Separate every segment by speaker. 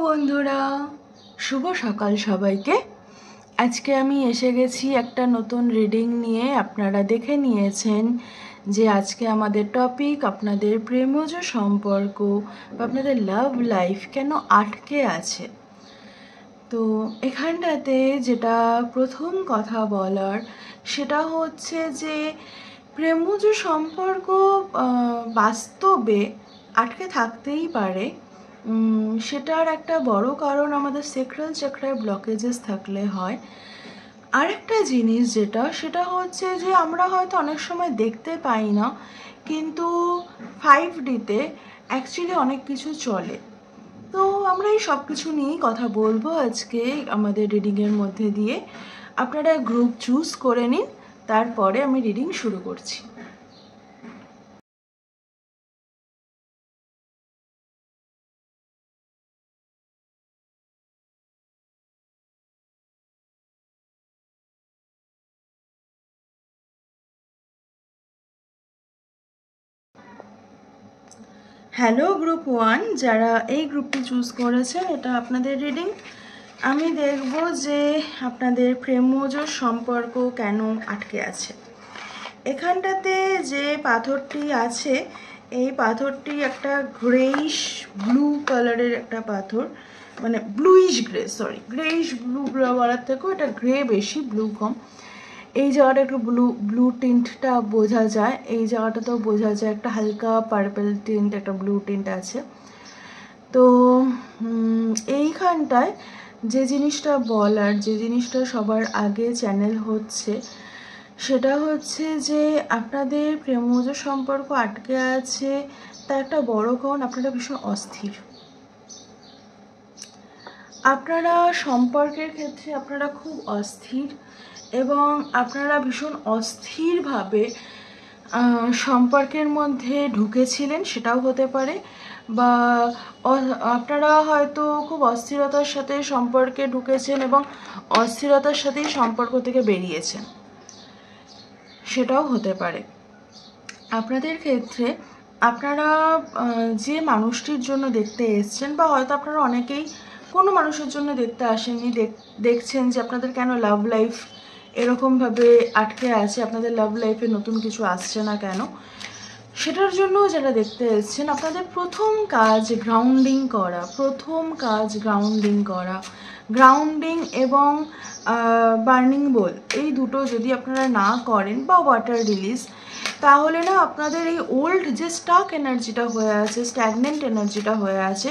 Speaker 1: বন্ধুরা, শুভ সকাল সবাইকে। আজকে আমি এসে গেছি একটা নতুন রিডিং নিয়ে। আপনারা দেখে নিয়েছেন যে আজকে আমাদের টপিক আপনাদের প্রেমজ সম্পর্ক বা আপনাদের লাভ লাইফ কেন আটকে আছে। তো এখানটাতে যেটা প্রথম কথা বলার সেটা হচ্ছে যে প্রেমজ সম্পর্ক বাস্তবে আটকে থাকতেই পারে। সেটার একটা বড় কারণ আমাদের সেক্রাল চাকরার ব্লকেজেস থাকলে হয়। আরেকটা জিনিস সেটা হচ্ছে যে আমরা হয়তো অনেক সময় দেখতে পাই না, কিন্তু 5Dতে অ্যাকচুয়ালি অনেক কিছু চলে। তো আমরা এই সব কিছু নিয়েই কথা বলবো আজকে আমাদের রিডিংয়ের মধ্যে দিয়ে। আপনারা গ্রুপ চুজ করে নিন, তারপরে আমি রিডিং শুরু করছি। হ্যালো গ্রুপ 1, যারা এই গ্রুপটি চুজ করেছেন, এটা আপনাদের রিডিং। আমি দেখব যে আপনাদের প্রেমজ সম্পর্ক কেন আটকে আছে। এখানটাতে যে পাথরটি আছে, এই পাথরটি একটা গ্রেইশ ব্লু কালারের একটা পাথর, মানে ব্লুইশ গ্রে, গ্রেইশ ব্লু বলার থেকেও এটা গ্রে বেশি, ব্লু কম। এই জায়গাটা একটু ব্লু টিন্টটা বোঝা যায়, এই জায়গাটাতেও বোঝা যায় একটা হালকা পার্পল টিন্ট, একটা ব্লু টিন্ট আছে। তো এইখানটায় যে জিনিসটা বলার, যে জিনিসটা সবার আগে চ্যানেল হচ্ছে, সেটা হচ্ছে যে আপনাদের প্রেমজ সম্পর্ক আটকে আছে তার একটা বড় কারণ আপনারা ভীষণ অস্থির। আপনারা সম্পর্কের ক্ষেত্রে আপনারা খুব অস্থির, এবং আপনারা ভীষণ অস্থিরভাবে সম্পর্কের মধ্যে ঢুকেছিলেন, সেটাও হতে পারে, বা আপনারা হয়তো খুব অস্থিরতার সাথে সম্পর্কে ঢুকেছেন এবং অস্থিরতার সাথেই সম্পর্ক থেকে বেরিয়েছেন, সেটাও হতে পারে। আপনাদের ক্ষেত্রে আপনারা যে মানুষটির জন্য দেখতে এসছেন, বা হয়তো আপনারা অনেকেই কোনো মানুষের জন্য দেখতে আসেননি, দেখছেন যে আপনাদের কেন লাভ লাইফ এরকমভাবে আটকে আছে, আপনাদের লাভ লাইফে নতুন কিছু আসছে না কেন, সেটার জন্য যারা দেখতে এসছেন, আপনাদের প্রথম কাজ গ্রাউন্ডিং করা। গ্রাউন্ডিং এবং বার্নিং বোল, এই দুটো যদি আপনারা না করেন, বা ওয়াটার রিলিজ, তাহলে না আপনাদের এই ওল্ড যে স্টাক এনার্জিটা হয়ে আছে, স্ট্যাগনেন্ট এনার্জিটা হয়ে আছে,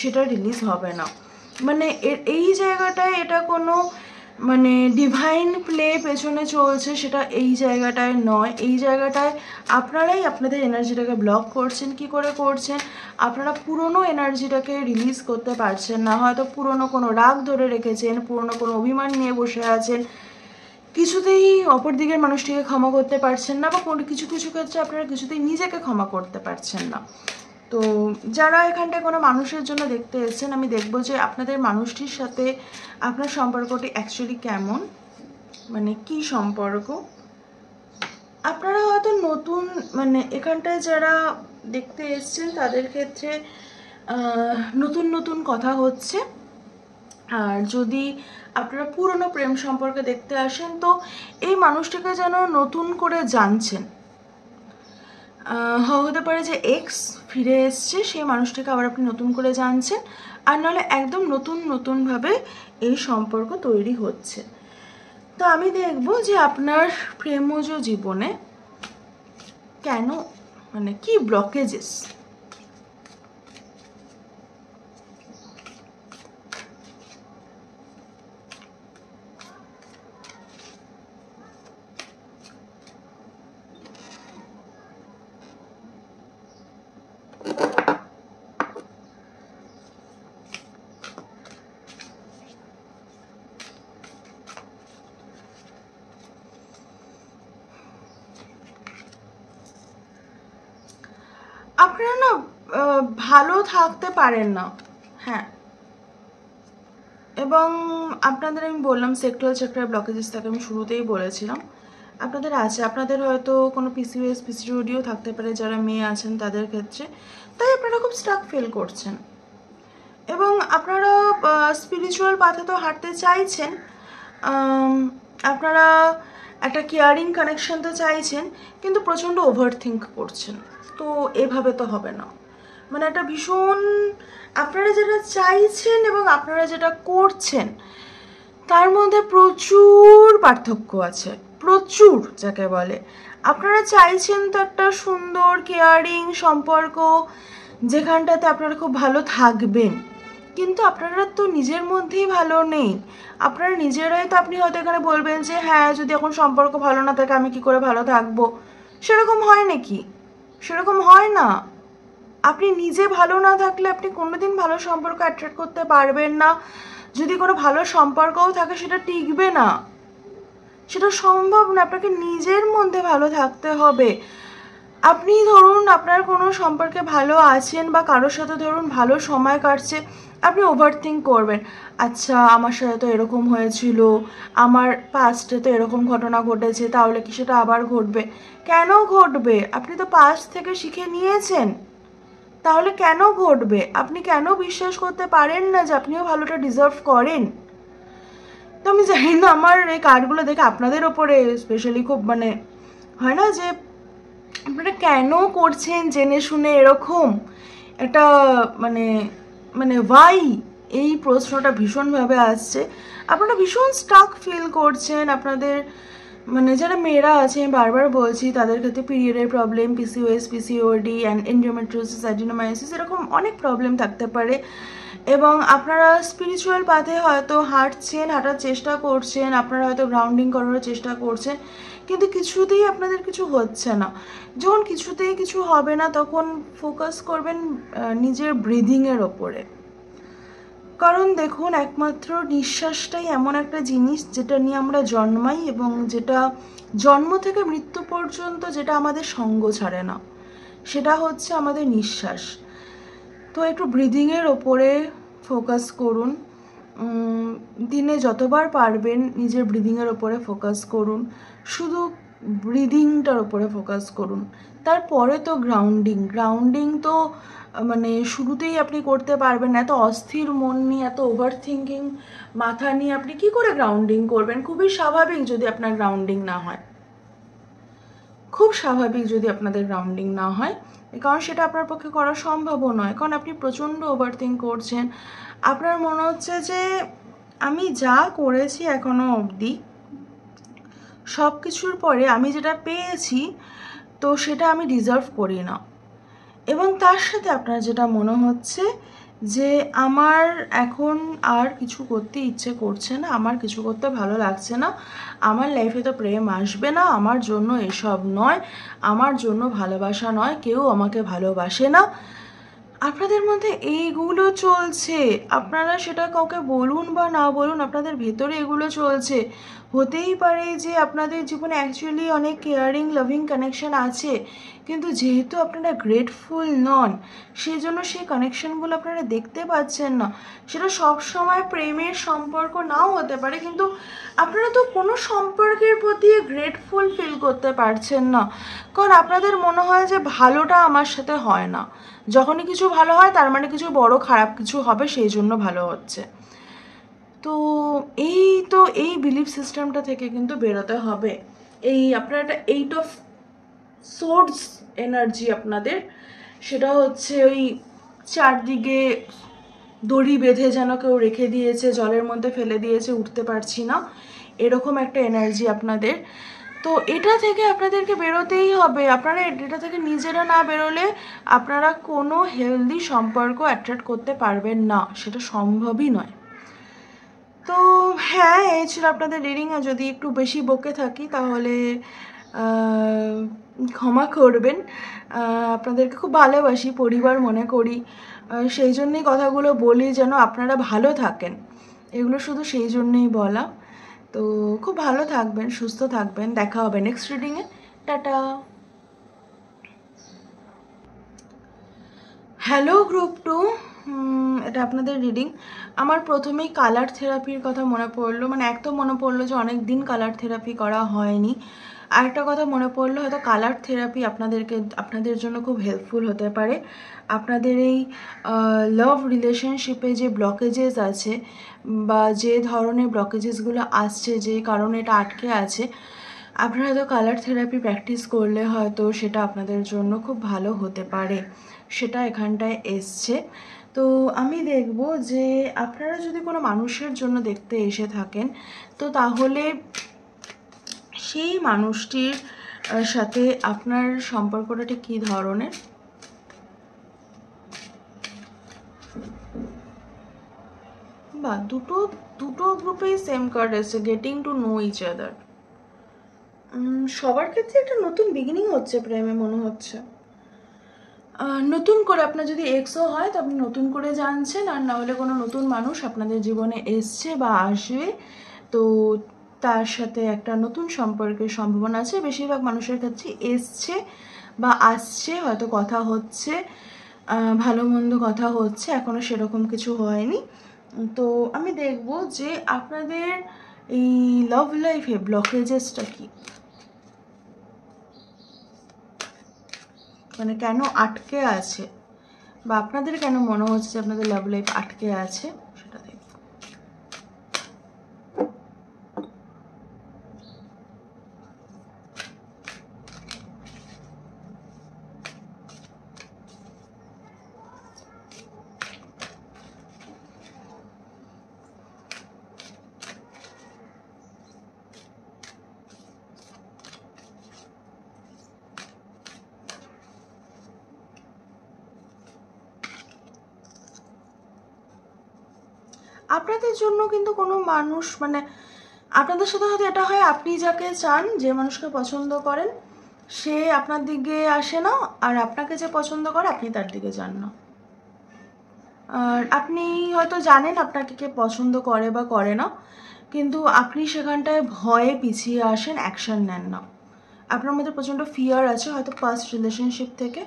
Speaker 1: সেটা রিলিজ হবে না। মানে এই জায়গাটায় এটা কোনো মানে ডিভাইন প্লে পেছনে চলছে, সেটা এই জায়গাটায় নয়। এই জায়গাটায় আপনারাই আপনাদের এনার্জিটাকে ব্লক করছেন। কি করে করছেন? আপনারা পুরনো এনার্জিটাকে রিলিজ করতে পারছেন না। হয়তো পুরনো কোনো রাগ ধরে রেখেছেন, পুরনো কোনো অভিমান নিয়ে বসে আছেন, কিছুতেই অপর দিকের মানুষটিকে ক্ষমা করতে পারছেন না, বা কোনো কিছু ক্ষেত্রে আপনারা কিছুতেই নিজেকে ক্ষমা করতে পারছেন না। তো যারা এখানটায় কোনো মানুষের জন্য দেখতে এসেছেন, আমি দেখব যে আপনাদের মানুষটির সাথে আপনার সম্পর্কটি অ্যাকচুয়ালি কেমন, মানে কি সম্পর্ক। আপনারা হয়তো নতুন, মানে এখানটায় যারা দেখতে এসেছেন তাদের ক্ষেত্রে নতুন কথা হচ্ছে। আর যদি আপনারা পুরনো প্রেম সম্পর্কে দেখতে আসেন, তো এই মানুষটিকে যেন নতুন করে জানছেন। হতে পারে যে এক্স ফিরে এসছে, সেই মানুষটাকে আবার আপনি নতুন করে জানছেন, আর নাহলে একদম নতুনভাবে এই সম্পর্ক তৈরি হচ্ছে। তো আমি দেখব যে আপনার প্রেমজ জীবনে কেন, মানে কি ব্লকেজেস। আপনারা না ভালো থাকতে পারেন না, হ্যাঁ। এবং আপনাদের আমি বললাম সেক্টুয়াল চাকরার ব্লকেজেস থাকে, আমি শুরুতেই বলেছিলাম আপনাদের আছে। আপনাদের হয়তো কোনো পিসিওএস পিসিওডিও থাকতে পারে যারা মেয়ে আছেন তাদের ক্ষেত্রে, তাই আপনারা খুব স্টাক ফিল করছেন। এবং আপনারা স্পিরিচুয়াল পাথে তো হাঁটতে চাইছেন, আপনারা একটা কেয়ারিং কানেকশন তো চাইছেন, কিন্তু প্রচণ্ড ওভার থিঙ্ক করছেন। তো এভাবে তো হবে না, মানে একটা ভীষণ আপনারা যেটা চাইছেন এবং আপনারা যেটা করছেন তার মধ্যে প্রচুর পার্থক্য আছে, প্রচুর যাকে বলে। আপনারা চাইছেন তো একটা সুন্দর কেয়ারিং সম্পর্ক যেখানটাতে আপনারা খুব ভালো থাকবেন, কিন্তু আপনারা তো নিজের মধ্যেই ভালো নেই। আপনারা নিজেরাই তো, আপনি হয়তো এখানে বলবেন যে হ্যাঁ যদি এখন সম্পর্ক ভালো না থাকে আমি কি করে ভালো থাকবো, সেরকম হয় নাকি? সেরকম হয় না। আপনি নিজে ভালো না থাকলে আপনি কোনোদিন ভালো সম্পর্ক অ্যাট্রাক্ট করতে পারবেন না। যদি কোনো ভালো সম্পর্কও থাকে সেটা টিকবে না, সেটা সম্ভব না। আপনাকে নিজের মধ্যে ভালো থাকতে হবে। আপনি ধরুন আপনার কোনো সম্পর্কে ভালো আছেন বা কারোর সাথে ধরুন ভালো সময় কাটছে, আপনি ওভারথিঙ্ক করবেন, আচ্ছা আমার সাথে তো এরকম হয়েছিল, আমার পাস্টে তো এরকম ঘটনা ঘটেছে, তাহলে কি সেটা আবার ঘটবে? কেন ঘটবে? আপনি তো পাস্ট থেকে শিখে নিয়েছেন, তাহলে কেন ঘটবে? আপনি কেন বিশ্বাস করতে পারেন না যে আপনিও ভালোটা ডিজার্ভ করেন? তো আমি জানি না, আমার এই কার্ডগুলো দেখে আপনাদের ওপরে স্পেশালি খুব মানে হয় না যে আপনারা কেন করছেন জেনে শুনে এরকম একটা মানে মানে ওয়াই, এই প্রশ্নটা ভীষণভাবে আসছে। আপনারা ভীষণ স্টাক ফিল করছেন। আপনাদের মানে যারা মেয়েরা আছে, আমি বারবার বলছি, তাদের ক্ষেত্রে পিরিয়ডের problem, PCOS, PCOD and endometriosis, adenomyosis, এরকম অনেক প্রবলেম থাকতে পারে। এবং আপনারা স্পিরিচুয়াল পাথে হয়তো হাঁটছেন, হাঁটার চেষ্টা করছেন, আপনারা হয়তো গ্রাউন্ডিং করার চেষ্টা করছেন, কিন্তু কিছুতেই আপনাদের কিছু হচ্ছে না। যখন কিছুতেই কিছু হবে না তখন ফোকাস করবেন নিজের ব্রিদিংয়ের ওপরে। কারণ দেখুন, একমাত্র নিঃশ্বাসটাই এমন একটা জিনিস যেটা নিয়ে আমরা জন্মাই এবং যেটা জন্ম থেকে মৃত্যু পর্যন্ত যেটা আমাদের সঙ্গ ছাড়ে না, সেটা হচ্ছে আমাদের নিঃশ্বাস। তো একটু ব্রিদিংয়ের ওপরে ফোকাস করুন। দিনে যতবার পারবেন নিজের ব্রিদিংয়ের ওপরে ফোকাস করুন, শুধু ব্রিদিংটার ওপরে ফোকাস করুন। তারপরে তো গ্রাউন্ডিং তো মানে শুরুতেই আপনি করতে পারবেন না। এত অস্থির মন নিয়ে, এত ওভার থিঙ্কিং মাথা নিয়ে আপনি কি করে গ্রাউন্ডিং করবেন? খুবই স্বাভাবিক যদি আপনার গ্রাউন্ডিং না হয়, খুব স্বাভাবিক যদি আপনাদের গ্রাউন্ডিং না হয়, কারণ সেটা আপনার পক্ষে করা সম্ভবও নয়। কারণ আপনি প্রচণ্ড ওভারথিঙ্ক করছেন। আপনার মনে হচ্ছে যে আমি যা করেছি এখনো অবধি সব কিছুর পরে আমি যেটা পেয়েছি তো সেটা আমি ডিজার্ভ করি না। এবং তার সাথে আপনার যেটা মনে হচ্ছে যে আমার এখন আর কিছু করতে ইচ্ছে করছে না, আমার কিছু করতে ভালো লাগছে না, আমার লাইফে তো প্রেম আসবে না, আমার জন্য এসব নয়, আমার জন্য ভালোবাসা নয়, কেউ আমাকে ভালোবাসে না। আপনাদের মধ্যে এইগুলো চলছে। আপনারা সেটা কাউকে বলুন বা না বলুন, আপনাদের ভেতরে এগুলো চলছে। হতেই পারে যে আপনাদের জীবনে অ্যাকচুয়ালি অনেক কেয়ারিং লাভিং কানেকশন আছে, কিন্তু যেহেতু আপনারা গ্রেটফুল নন সেই জন্য সেই কানেকশনগুলো আপনারা দেখতে পাচ্ছেন না। সেটা সবসময় প্রেমের সম্পর্ক নাও হতে পারে, কিন্তু আপনারা তো কোনো সম্পর্কের প্রতি গ্রেটফুল ফিল করতে পারছেন না। কারণ আপনাদের মনে হয় যে ভালোটা আমার সাথে হয় না, যখনই কিছু ভালো হয় তার মানে কিছু বড় খারাপ কিছু হবে, সেই জন্য ভালো হচ্ছে। তো এই বিলিফ সিস্টেমটা থেকে কিন্তু বেরোতে হবে। এই আপনার একটা 8 অফ সোর্স এনার্জি আপনাদের, সেটা হচ্ছে ওই চারদিকে দড়ি বেঁধে যেন কেউ রেখে দিয়েছে, জলের মধ্যে ফেলে দিয়েছে, উঠতে পারছি না, এরকম একটা এনার্জি আপনাদের। তো এটা থেকে আপনাদেরকে বেরোতেই হবে। আপনারা এটা থেকে নিজেরা না বেরোলে আপনারা কোনো হেলদি সম্পর্ক অ্যাট্রাক্ট করতে পারবেন না, সেটা সম্ভবই নয়। তো হ্যাঁ, এই ছিল আপনাদের রিডিং। আর যদি একটু বেশি বকে থাকি তাহলে ক্ষমা করবেন। আপনাদেরকে খুব ভালোবাসি, পরিবার মনে করি, সেই জন্যই কথাগুলো বলি যেন আপনারা ভালো থাকেন। এগুলো শুধু সেই জন্যই বলা। তো খুব ভালো থাকবেন, সুস্থ থাকবেন, দেখা হবে নেক্সট রিডিংয়ে। টাটা। হ্যালো গ্রুপ 2, এটা আপনাদের রিডিং। আমার প্রথমেই কালার থেরাপির কথা মনে পড়লো, মানে এক তো মনে পড়লো যে অনেক দিন কালার থেরাপি করা হয়নি। আরেকটা কথা মনে পড়লো, হয়তো কালার থেরাপি আপনাদের জন্য খুব হেল্পফুল হতে পারে। আপনাদের এই লাভ রিলেশনশিপে যে ব্লকেজেস আছে বা যে ধরনের ব্লকেজেসগুলো আসছে, যে কারণে এটা আটকে আছে, আপনারা হয়তো কালার থেরাপি প্র্যাকটিস করলে হয়তো সেটা আপনাদের জন্য খুব ভালো হতে পারে, সেটা এখানটায় এসছে। তো আমি দেখব যে আপনারা যদি কোনো মানুষের জন্য দেখতে এসে থাকেন, তো তাহলে সেই মানুষটির সাথে আপনার সম্পর্কটা ঠিক কী ধরনের। বা দুটো গ্রুপেই সেম কার্ড এসেছে, getting to know each other. সবার ক্ষেত্রে একটা নতুন বিগিনিং হচ্ছে প্রেমে মনে হচ্ছে। নতুন করে আপনার যদি এক্সও হয় তো আপনি নতুন করে জানছেন, আর না হলে কোনো নতুন মানুষ আপনাদের জীবনে এসছে বা আসবে, তো তার সাথে একটা নতুন সম্পর্কের সম্ভাবনা আছে। বেশিরভাগ মানুষের ক্ষেত্রে এসছে বা আসছে, হয়তো কথা হচ্ছে, ভালো মন্দ কথা হচ্ছে, এখনও সেরকম কিছু হয়নি। তো আমি দেখব যে আপনাদের এই লাভ লাইফে ব্লকেজেসটা কি, মানে কেন আটকে আছে, বা আপনাদের কেন মনে হচ্ছে যে আপনাদের লাভ লাইফ আটকে আছে, সেটা দেখব। আপনাদের জন্য কিন্তু কোনো মানুষ, মানে আপনাদের সাথে হয়তো এটা হয়, আপনি যাকে চান, যে মানুষকে পছন্দ করেন, সে আপনার দিকে আসে না, আর আপনাকে যে পছন্দ করে আপনি তার দিকে যান না। আর আপনি হয়তো জানেন আপনাকে কে পছন্দ করে বা করে না, কিন্তু আপনি সেখানটায় ভয়ে পিছিয়ে আসেন, অ্যাকশন নেন না। আপনার মধ্যে প্রচণ্ড ফিয়ার আছে হয়তো পাস্ট রিলেশনশিপ থেকে।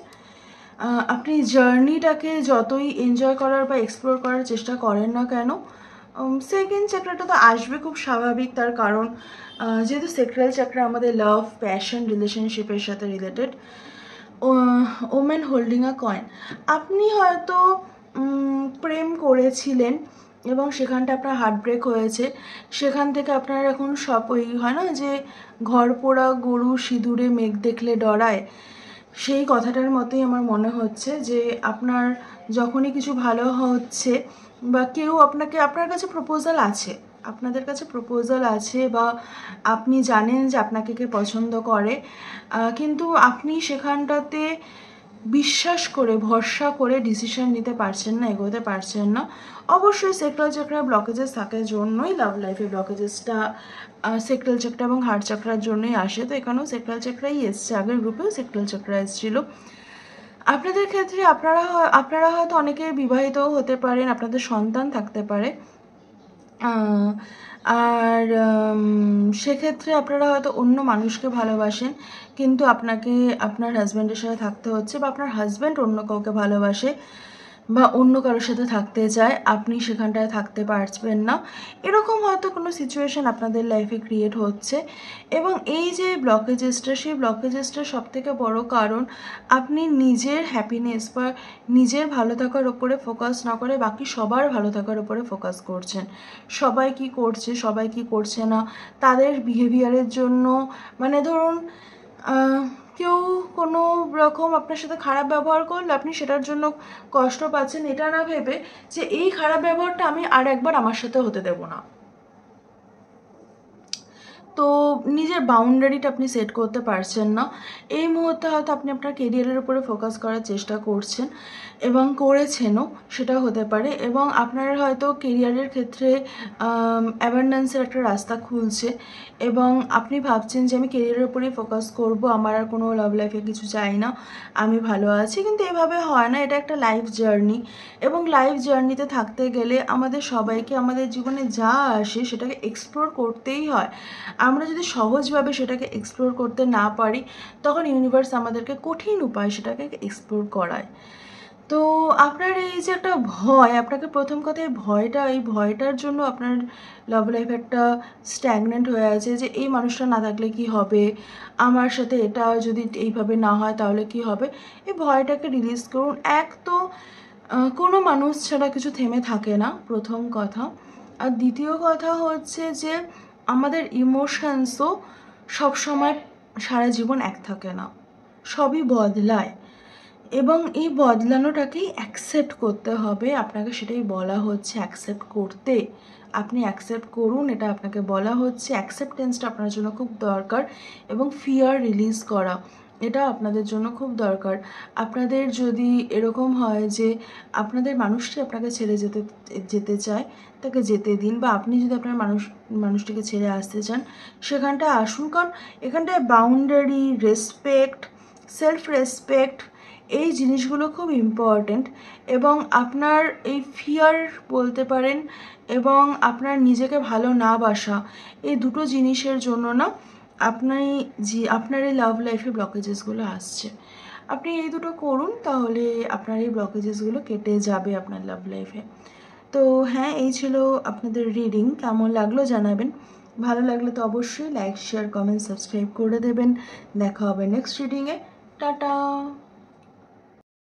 Speaker 1: আপনি জার্নিটাকে যতই এনজয় করার বা এক্সপ্লোর করার চেষ্টা করেন না কেন, সেকেন্ড চাকরাটা তো আসবে, খুব স্বাভাবিক। তার কারণ যেহেতু সেক্রাল চাকরা আমাদের লাভ, প্যাশন, রিলেশনশিপের সাথে রিলেটেড। ওমেন হোল্ডিং আ কয়েন, আপনি হয়তো প্রেম করেছিলেন এবং সেখানটা আপনার হার্ট ব্রেক হয়েছে। সেখান থেকে আপনার এখন সব ওই হয় না যে ঘর পোড়া গরু সিঁদুরে মেঘ দেখলে ডরায়, সেই কথাটার মতোই আমার মনে হচ্ছে যে আপনার যখনই কিছু ভালো হচ্ছে বা কেউ আপনার কাছে প্রপোজাল আছে, আপনাদের কাছে প্রপোজাল আছে, বা আপনি জানেন যে আপনাকে কে পছন্দ করে, কিন্তু আপনি সেখানটাতে বিশ্বাস করে, ভরসা করে ডিসিশন নিতে পারছেন না, এগোতে পারছেন না। অবশ্যই সেক্রাল চাকরা ব্লকেজেস থাকার জন্যই লাভ লাইফে ব্লকেজেসটা সেক্রাল চাকরা এবং হার্ট চাকরার জন্যই আসে। তো এখানেও সেক্রাল চাকরাই এসছে, আগের গ্রুপেও সেক্রাল চাকরা এসেছিলো। আপনাদের ক্ষেত্রে আপনারা হয়তো অনেকে বিবাহিতও হতে পারেন, আপনাদের সন্তান থাকতে পারে, আর সেক্ষেত্রে আপনারা হয়তো অন্য মানুষকে ভালোবাসেন, কিন্তু আপনাকে আপনার হাজব্যান্ডের সাথে থাকতে হচ্ছে, বা আপনার হাজব্যান্ড অন্য কাউকে ভালোবাসে বা অন্য কারোর সাথে থাকতে চায়, আপনি সেখানটায় থাকতে পারবেন না। এরকম হয়তো কোনো সিচুয়েশান আপনাদের লাইফে ক্রিয়েট হচ্ছে। এবং এই যে ব্লকেজেসটা, সেই ব্লকেজেসটার সবথেকে বড় কারণ আপনি নিজের হ্যাপিনেস বা নিজের ভালো থাকার ওপরে ফোকাস না করে বাকি সবার ভালো থাকার ওপরে ফোকাস করছেন। সবাই কি করছে, সবাই কি করছে না, তাদের বিহেভিয়ারের জন্য, মানে ধরুন কেউ কোনো রকম আপনার সাথে খারাপ ব্যবহার করলে আপনি সেটার জন্য কষ্ট পাচ্ছেন, এটা না ভেবে যে এই খারাপ ব্যবহারটা আমি আর একবার আমার সাথে হতে দেব না। তো নিজের বাউন্ডারিটা আপনি সেট করতে পারছেন না। এই মুহূর্তে হয়তো আপনি আপনার কেরিয়ারের উপরে ফোকাস করার চেষ্টা করছেন এবং করেছেনও, সেটা হতে পারে। এবং আপনার হয়তো কেরিয়ারের ক্ষেত্রে অ্যাবান্ডেন্সের একটা রাস্তা খুলছে এবং আপনি ভাবছেন যে আমি কেরিয়ারের উপরেই ফোকাস করব, আমার আর কোনো লাভ লাইফে কিছু চাই না, আমি ভালো আছি। কিন্তু এভাবে হয় না, এটা একটা লাইফ জার্নি, এবং লাইফ জার্নিতে থাকতে গেলে আমাদের সবাইকে আমাদের জীবনে যা আসে সেটাকে এক্সপ্লোর করতেই হয়। আমরা যদি সহজভাবে সেটাকে এক্সপ্লোর করতে না পারি, তখন ইউনিভার্স আমাদেরকে কঠিন উপায় সেটাকে এক্সপ্লোর করায়। তো আপনার এই যে একটা ভয়, আপনাকে প্রথম কথা এই ভয়টার জন্য আপনার লাভ লাইফ একটা স্ট্যাগনেন্ট হয়ে আছে, যে এই মানুষটা না থাকলে কি হবে, আমার সাথে এটা যদি এইভাবে না হয় তাহলে কি হবে। এই ভয়টাকে রিলিজ করুন। এক তো কোনো মানুষ ছাড়া কিছু থেমে থাকে না, প্রথম কথা। আর দ্বিতীয় কথা হচ্ছে যে আমাদের ইমোশনসও সবসময় সারা জীবন এক থাকে না, সবই বদলায়, এবং এই বদলানোটাকেই অ্যাকসেপ্ট করতে হবে। আপনাকে সেটাই বলা হচ্ছে, অ্যাকসেপ্ট করতে। আপনি অ্যাকসেপ্ট করুন, এটা আপনাকে বলা হচ্ছে। অ্যাকসেপ্টেন্সটা আপনার জন্য খুব দরকার, এবং ফিয়ার রিলিজ করা, এটা আপনাদের জন্য খুব দরকার। আপনাদের যদি এরকম হয় যে আপনাদের মানুষটি আপনাকে ছেড়ে যেতে চায়, তাকে যেতে দিন, বা আপনি যদি আপনার মানুষটিকে ছেড়ে আসতে চান, সেখানটা আসুন। কারণ এখানটায় বাউন্ডারি, রেসপেক্ট, সেলফ রেসপেক্ট, এই জিনিসগুলো খুব ইম্পর্ট্যান্ট। এবং আপনার এই ফিয়ার বলতে পারেন, এবং আপনার নিজেকে ভালো না বাসা, এই দুটো জিনিসের জন্য না আপনার এই লাভ লাইফে ব্লকেজেসগুলো আসছে। আপনি এই দুটো করুন, তাহলে আপনার এই ব্লকেজেসগুলো কেটে যাবে আপনার লাভ লাইফে। তো হ্যাঁ, এই ছিল আপনাদের রিডিং। কেমন লাগলো জানাবেন। ভালো লাগলে তো অবশ্যই লাইক, শেয়ার, কমেন্ট, সাবস্ক্রাইব করে দেবেন। দেখা হবে নেক্সট রিডিংয়ে। টাটা।